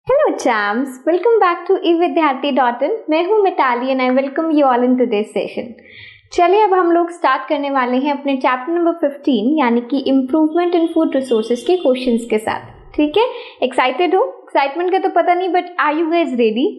Hello champs, welcome back to evidyarthi.in। मैं हूँ Mitali and I welcome you all in today's session. चलिए अब हम लोग स्टार्ट करने वाले हैं अपने चैप्टर नंबर 15 यानी कि इम्प्रूवमेंट इन फूड रिसोर्सेज के क्वेश्चंस के साथ। ठीक है, एक्साइटेड हो? एक्साइटमेंट का तो पता नहीं, but are you guys ready?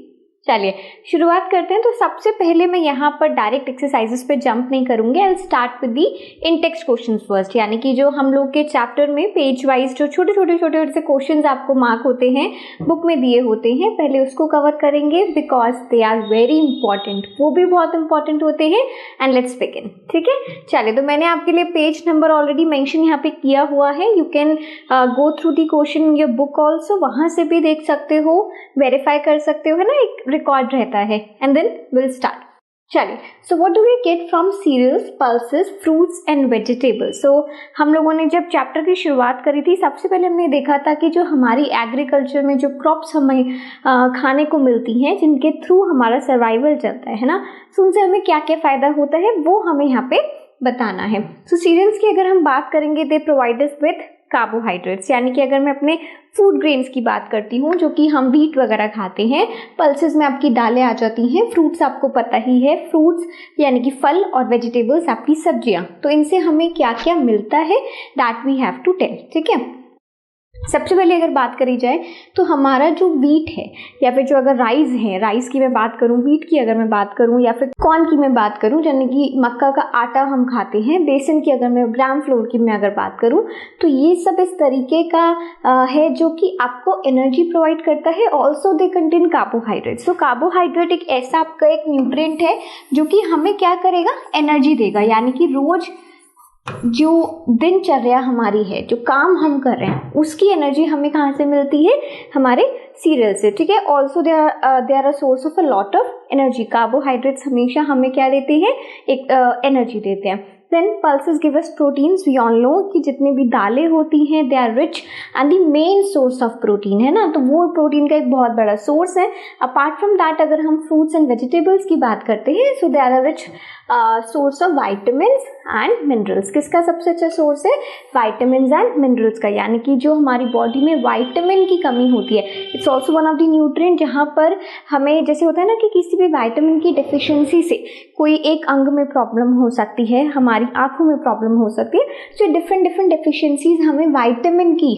चलिए शुरुआत करते हैं। तो सबसे पहले मैं यहाँ पर डायरेक्ट एक्सरसाइजेस पे जंप नहीं करूंगी। I will start with the in text questions first, यानी कि जो हम लोग के चैप्टर में पेज वाइज जो छोटे छोटे से क्वेश्चंस आपको मार्क होते हैं, बुक में दिए होते हैं, पहले उसको कवर करेंगे because they are very important. वो भी बहुत इंपॉर्टेंट होते हैं एंड लेट्स बिगिन। ठीक है, चलिए तो मैंने आपके लिए पेज नंबर ऑलरेडी मेंशन यहाँ पे किया हुआ है। You can go through the question in your book also, वहां से भी देख सकते हो, वेरीफाई कर सकते हो, है ना, एक रिकॉर्ड रहता है। And then will start. चलिए, so what do we get from cereals, pulses, fruits and vegetables. So हम लोगों ने जब चैप्टर की शुरुआत करी थी, सबसे पहले हमने देखा था कि जो हमारी एग्रीकल्चर में जो क्रॉप्स हमें खाने को मिलती हैं, जिनके थ्रू हमारा सर्वाइवल चलता है ना, सो उनसे हमें क्या क्या फायदा होता है वो हमें यहाँ पे बताना है। सो सीरियल्स की अगर हम बात करेंगे, they provide us with carbohydrates, यानी कि अगर मैं अपने फूड ग्रेन्स की बात करती हूँ जो कि हम व्हीट वगैरह खाते हैं, पल्सेस में आपकी दालें आ जाती हैं, फ्रूट्स आपको पता ही है, फ्रूट्स यानी कि फल, और वेजिटेबल्स आपकी सब्जियां। तो इनसे हमें क्या क्या मिलता है that we have to tell. ठीक है, सबसे पहले अगर बात करी जाए तो हमारा जो व्हीट है या फिर जो अगर राइस है, राइस की मैं बात करूं, व्हीट की अगर मैं बात करूं, या फिर कॉर्न की मैं बात करूं, यानी कि मक्का का आटा हम खाते हैं, बेसन की अगर मैं, ग्राम फ्लोर की मैं अगर बात करूं, तो ये सब इस तरीके का है जो कि आपको एनर्जी प्रोवाइड करता है। Also they contain carbohydrates. तो कार्बोहाइड्रेट एक ऐसा आपका एक न्यूट्रिएंट है जो कि हमें क्या करेगा, एनर्जी देगा, यानी कि रोज जो दिनचर्या हमारी है, जो काम हम कर रहे हैं, उसकी एनर्जी हमें कहाँ से मिलती है, हमारे सीरियल से। ठीक है, also they are a source of a lot of energy. Carbohydrates हमेशा हमें क्या देते हैं, एक एनर्जी देते हैं। Then pulses give us proteins. We all know कि जितने भी दालें होती हैं, they are rich and the main source of protein, है ना, तो वो प्रोटीन का एक बहुत बड़ा सोर्स है। अपार्ट फ्रॉम दैट अगर हम फ्रूट्स एंड वेजिटेबल्स की बात करते हैं, so they are a rich source of vitamins and minerals. किसका सबसे अच्छा सोर्स है, वाइटामिन्स एंड मिनरल्स का, यानी कि जो हमारी बॉडी में वाइटामिन की कमी होती है, it's also one of the nutrient जहाँ पर हमें, जैसे होता है ना कि किसी भी वाइटामिन की डिफिशियंसी से कोई एक अंग में प्रॉब्लम हो सकती है, हमारी आंखों में प्रॉब्लम हो सकती है, तो डिफरेंट डिफिशियंसीज हमें वाइटामिन की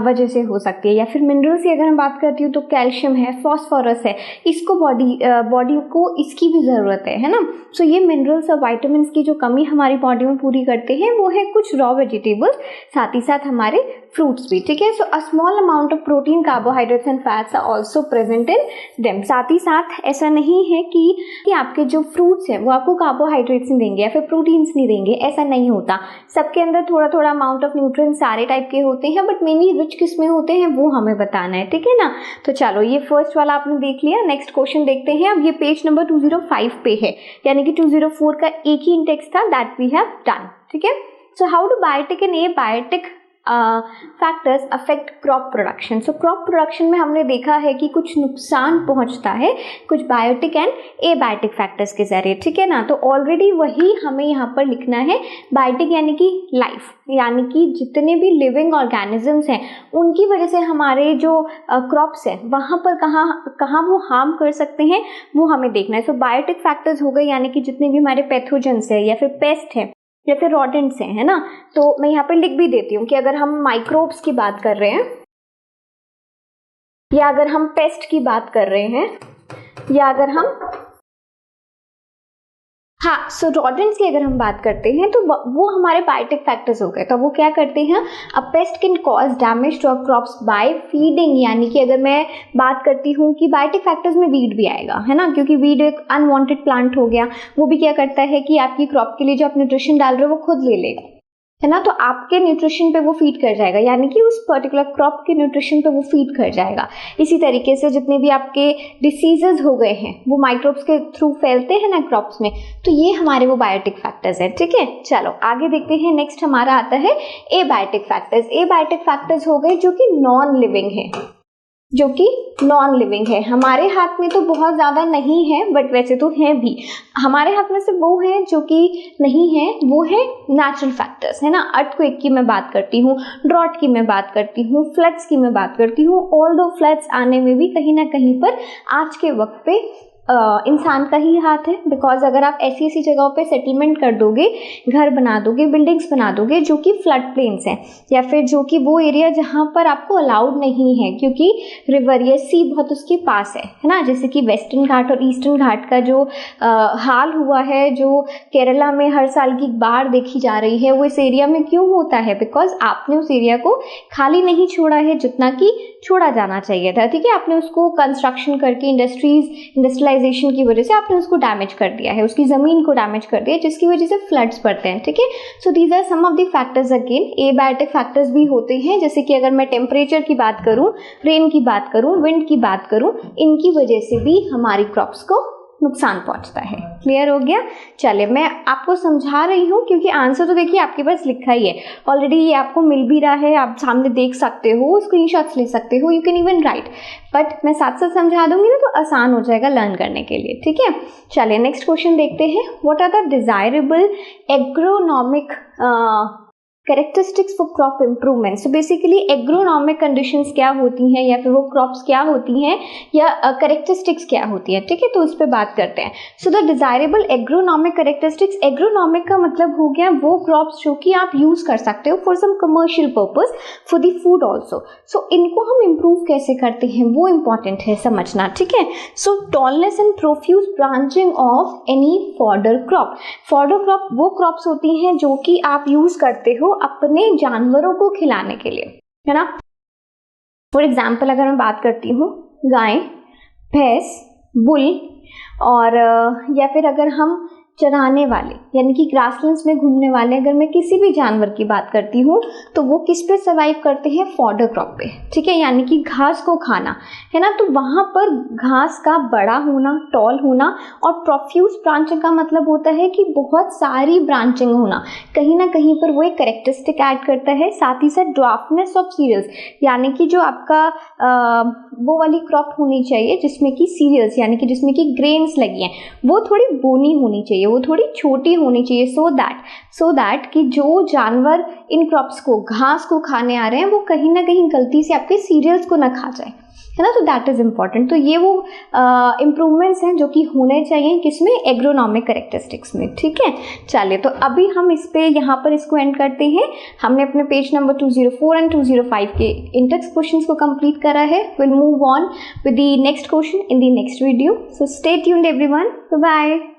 वजह से हो सकती है। या फिर मिनरल्स की अगर हम बात करती हूँ तो कैल्शियम है, फॉस्फोरस है, इसको बॉडी को इसकी भी ज़रूरत है ना। सो ये मिनरल्स और वाइटामिन की जो कमी हमारी बॉडी में पूरी करते हैं वो है कुछ रॉ वेजिटेबल्स, साथ ही साथ हमारे फ्रूट्स भी। ठीक है, so a small amount of protein, carbohydrates and fats are also present in them. साथ ही साथ ऐसा नहीं है कि आपके जो फ्रूट्स हैं वो आपको कार्बोहाइड्रेट्स नहीं देंगे या फिर प्रोटीन्स नहीं देंगे, ऐसा नहीं होता। सबके अंदर थोड़ा थोड़ा अमाउंट ऑफ न्यूट्रिएंट सारे टाइप के होते हैं, बट मेनली रिच किस में होते हैं वो हमें बताना है। ठीक है ना, तो चलो ये फर्स्ट वाला आपने देख लिया। नेक्स्ट क्वेश्चन देखते हैं। अब ये पेज नंबर 205 पे है, यानी कि 204 का एक ही इंडेक्स था, दैट वी हैव डन। ठीक है, so how do biotic and abiotic factors affect crop production. So crop production में हमने देखा है कि कुछ नुकसान पहुंचता है कुछ बायोटिक एंड एबायोटिक फैक्टर्स के जरिए। ठीक है ना, तो ऑलरेडी वही हमें यहाँ पर लिखना है। बायोटिक यानी कि लाइफ, यानी कि जितने भी लिविंग ऑर्गेनिजम्स हैं उनकी वजह से हमारे जो क्रॉप्स हैं वहाँ पर कहाँ वो हार्म कर सकते हैं वो हमें देखना है। सो बायोटिक फैक्टर्स हो गए, यानी कि जितने भी हमारे पैथोजेंस है या फिर पेस्ट है या फिर रॉडेंट्स हैं, है ना। तो मैं यहाँ पे लिख भी देती हूँ कि अगर हम माइक्रोब्स की बात कर रहे हैं, या अगर हम पेस्ट की बात कर रहे हैं, या अगर हम सो रॉडेंट्स की अगर हम बात करते हैं तो वो हमारे बायोटिक फैक्टर्स हो गए। तो वो क्या करते हैं, a pest can cause damage to our crops by feeding, यानी कि अगर मैं बात करती हूँ कि बायोटिक फैक्टर्स में वीड भी आएगा, है ना, क्योंकि वीड एक अनवांटेड प्लांट हो गया। वो भी क्या करता है कि आपकी क्रॉप के लिए जो आप न्यूट्रिशन डाल रहे हो वो खुद ले लेगा, है ना, तो आपके न्यूट्रिशन पे वो फीड कर जाएगा, यानी कि उस पर्टिकुलर क्रॉप के न्यूट्रिशन पे वो फीड कर जाएगा। इसी तरीके से जितने भी आपके डिसीजेस हो गए हैं वो माइक्रोब्स के थ्रू फैलते हैं ना क्रॉप्स में, तो ये हमारे वो बायोटिक फैक्टर्स हैं। ठीक है, चलो आगे देखते हैं। नेक्स्ट हमारा आता है एबायोटिक फैक्टर्स। एबायोटिक फैक्टर्स हो गए जो कि नॉन लिविंग है, जो कि नॉन लिविंग है। हमारे हाथ में तो बहुत ज़्यादा नहीं है, बट वैसे तो है भी। हमारे हाथ में से वो है जो कि नहीं है, वो है नेचुरल फैक्टर्स, है ना। अर्थक्वेक की मैं बात करती हूँ, ड्रॉट की मैं बात करती हूँ, फ्लड्स की मैं बात करती हूँ। ऑल दो फ्लड्स आने में भी कहीं ना कहीं पर आज के वक्त पे इंसान का ही हाथ है, बिकॉज अगर आप ऐसी ऐसी जगहों पे सेटलमेंट कर दोगे, घर बना दोगे, बिल्डिंग्स बना दोगे जो कि फ्लड प्लेन्स हैं, या फिर जो कि वो एरिया जहाँ पर आपको अलाउड नहीं है क्योंकि रिवर या सी बहुत उसके पास है ना। जैसे कि वेस्टर्न घाट और ईस्टर्न घाट का जो हाल हुआ है, जो केरला में हर साल की बाढ़ देखी जा रही है, वो इस एरिया में क्यों होता है? बिकॉज आपने उस एरिया को खाली नहीं छोड़ा है जितना कि छोड़ा जाना चाहिए था, ठीक है। आपने उसको कंस्ट्रक्शन करके इंडस्ट्रियलाइजेशन की वजह से आपने उसको डैमेज कर दिया है, उसकी ज़मीन को डैमेज कर दिया, जिसकी वजह से फ्लड्स पड़ते हैं, ठीक है। So these are some of the factors. Again abiotic factors भी होते हैं, जैसे कि अगर मैं टेम्परेचर की बात करूँ, रेन की बात करूँ, विंड की बात करूँ, इनकी वजह से भी हमारी क्रॉप्स को नुकसान पहुंचता है। क्लियर हो गया? चलिए मैं आपको समझा रही हूँ क्योंकि आंसर तो देखिए आपके पास लिखा ही है ऑलरेडी, ये आपको मिल भी रहा है, आप सामने देख सकते हो, स्क्रीनशॉट्स ले सकते हो, you can even right, but मैं साथ साथ समझा दूंगी ना तो आसान हो जाएगा लर्न करने के लिए, ठीक है। चलिए नेक्स्ट क्वेश्चन देखते हैं। What are the desirable agronomic characteristics for crop improvement. So basically agronomic conditions क्या होती हैं, या फिर वो क्रॉप्स क्या होती हैं, या कैरेक्टरिस्टिक्स क्या होती हैं, ठीक है। तो उस पर बात करते हैं। So the desirable agronomic characteristics, agronomic का मतलब हो गया वो क्रॉप्स जो कि आप यूज कर सकते हो for some commercial purpose, for the food also. So इनको हम इम्प्रूव कैसे करते हैं वो इंपॉर्टेंट है समझना, ठीक है। So tallness and profuse branching of any fodder crop. Fodder crop वो क्रॉप्स होती हैं जो कि आप यूज करते हो अपने जानवरों को खिलाने के लिए, है ना। फॉर एग्जाम्पल अगर मैं बात करती हूँ गाय, भैंस, बुल, और या फिर अगर हम चराने वाले यानी कि ग्रासलैंड्स में घूमने वाले, अगर मैं किसी भी जानवर की बात करती हूँ तो वो किस पे सर्वाइव करते हैं? फॉडर क्रॉप पे, ठीक है, यानी कि घास को खाना, है ना। तो वहाँ पर घास का बड़ा होना, टॉल होना, और प्रोफ्यूज ब्रांचिंग का मतलब होता है कि बहुत सारी ब्रांचिंग होना, कहीं ना कहीं पर वो एक कैरेक्टरिस्टिक ऐड करता है। साथ ही साथ ड्वार्फनेस ऑफ सीरियल्स, यानी कि जो आपका वो वाली क्रॉप होनी चाहिए जिसमें कि सीरियल्स यानी कि जिसमें कि ग्रेन्स लगी हैं, वो थोड़ी बोनी होनी चाहिए, वो थोड़ी छोटी होनी चाहिए, सो दैट कि जो जानवर इन क्रॉप्स को, घास को खाने आ रहे हैं, वो कहीं ना कहीं गलती से आपके सीरियल्स को ना खा जाए, है ना। तो दैट इज इम्पॉर्टेंट। तो ये वो इम्प्रूवमेंट्स हैं जो कि होने चाहिए किसमें? एग्रोनॉमिक कैरेक्टरिस्टिक्स में, ठीक है। चलिए तो अभी हम इस पे यहाँ पर इसको एंड करते हैं। हमने अपने पेज नंबर 204 एंड 205 के इंटेक्स क्वेश्चंस को कंप्लीट करा है। Will move on with the next question in the next video. So stay tuned everyone, bye bye.